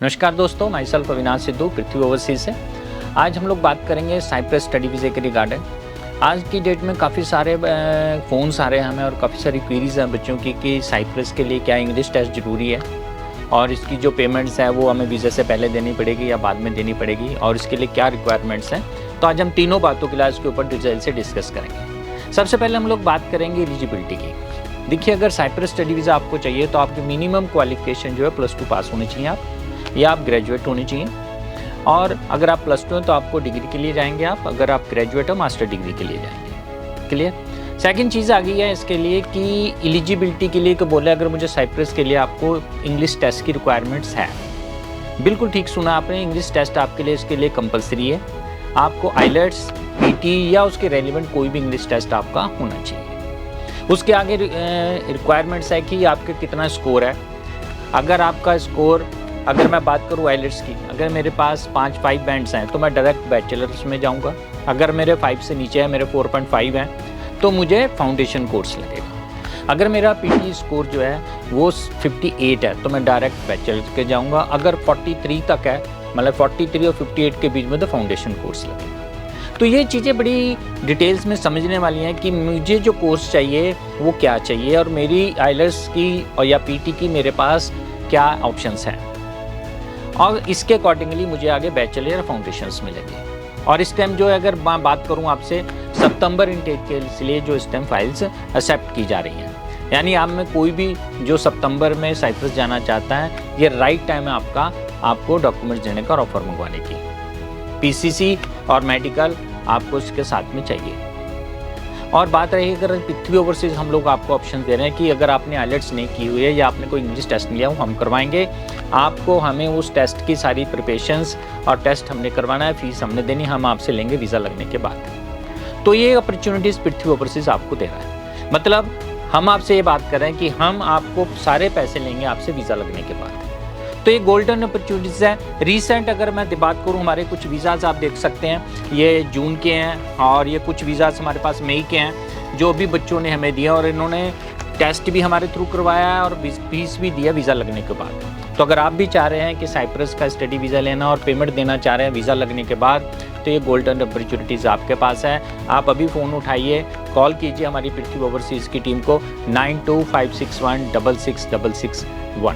नमस्कार दोस्तों, my self Avinash Sidhu Prithvi overseas से। आज हम लोग बात करेंगे साइप्रस स्टडी वीज़े के रिगार्डिंग। आज की डेट में काफ़ी सारे फ़ोन्स आ रहे हैं हमें और काफ़ी सारी क्वेरीज़ हैं बच्चों की कि साइप्रस के लिए क्या इंग्लिश टेस्ट ज़रूरी है और इसकी जो पेमेंट्स है वो हमें वीज़ा से पहले देनी पड़ेगी या बाद में देनी पड़ेगी और इसके लिए क्या रिक्वायरमेंट्स हैं। तो आज हम तीनों बातों के लिए इसके ऊपर डिटेल से डिस्कस करेंगे। सबसे पहले हम लोग बात करेंगे एलिजिबिलिटी की। देखिए, अगर साइप्रस स्टडी वीज़ा आपको चाहिए तो आपकी मिनिमम क्वालिफिकेशन जो है +2 पास होनी चाहिए आप, या आप ग्रेजुएट होनी चाहिए। और अगर आप +2 हैं तो आपको डिग्री के लिए जाएंगे आप, अगर आप ग्रेजुएट हो मास्टर डिग्री के लिए जाएंगे। क्लियर। सेकंड चीज़ आ गई है इसके लिए कि एलिजिबिलिटी के लिए कि बोले अगर मुझे साइप्रस के लिए आपको इंग्लिश टेस्ट की रिक्वायरमेंट्स है। बिल्कुल ठीक सुना आपने, इंग्लिश टेस्ट आपके लिए इसके लिए कंपलसरी है। आपको आइलेट्स, पीटी या उसके रेलिवेंट कोई भी इंग्लिश टेस्ट आपका होना चाहिए। उसके आगे रिक्वायरमेंट्स है कि आपके कितना स्कोर है। अगर आपका स्कोर, अगर मैं बात करूँ आइलेट्स की, अगर मेरे पास 5 बैंड्स हैं तो मैं डायरेक्ट बैचलर्स में जाऊंगा। अगर मेरे 5 से नीचे है, मेरे 4.5 हैं, तो मुझे फाउंडेशन कोर्स लगेगा। अगर मेरा पीटी स्कोर जो है वो 58 है तो मैं डायरेक्ट बैचलर्स के जाऊंगा। अगर 43 तक है, मतलब 43 और 58 के बीच में, तो फाउंडेशन कोर्स लगेगा। तो ये चीज़ें बड़ी डिटेल्स में समझने वाली हैं कि मुझे जो कोर्स चाहिए वो क्या चाहिए और मेरी आइलेट्स की और या पीटी की मेरे पास क्या ऑप्शंस हैं, और इसके अकॉर्डिंगली मुझे आगे बैचलर या फाउंडेशंस मिलेंगे। और इस टाइम जो है, अगर मैं बात करूं आपसे, सितंबर इनटेक के लिए जो इस टाइम फाइल्स एक्सेप्ट की जा रही हैं, यानी आप में कोई भी जो सितंबर में साइप्रस जाना चाहता है, ये राइट टाइम है आपको डॉक्यूमेंट्स देने का और ऑफर मंगवाने की। पीसीसी और मेडिकल आपको इसके साथ में चाहिए। और बात रही अगर पृथ्वी ओवरसीज, हम लोग आपको ऑप्शन दे रहे हैं कि अगर आपने आइलेट्स नहीं की हुई है या आपने कोई इंग्लिश टेस्ट नहीं लिया, हम करवाएंगे आपको। हमें उस टेस्ट की सारी प्रिपरेशंस और टेस्ट हमने करवाना है, फीस हमने देनी, हम आपसे लेंगे वीज़ा लगने के बाद। तो ये अपॉर्चुनिटीज़ पृथ्वी ओवरसीज आपको दे रहा है। मतलब हम आपसे ये बात कर रहे हैं कि हम आपको सारे पैसे लेंगे आपसे वीज़ा लगने के बाद। तो ये गोल्डन अपॉर्चुनिटीज़ है। रिसेंट अगर मैं बात करूँ, हमारे कुछ वीज़ाज़ आप देख सकते हैं, ये जून के हैं और ये कुछ वीज़ाज़ हमारे पास मई के हैं जो भी बच्चों ने हमें दिया, और इन्होंने टेस्ट भी हमारे थ्रू करवाया है और फीस भी दिया वीज़ा लगने के बाद। तो अगर आप भी चाह रहे हैं कि साइप्रस का स्टडी वीज़ा लेना और पेमेंट देना चाह रहे हैं वीज़ा लगने के बाद, तो ये गोल्डन अपॉर्चुनिटीज़ आपके पास है। आप अभी फ़ोन उठाइए, कॉल कीजिए हमारी पृथ्वी ओवरसीज़ की टीम को 9256166661।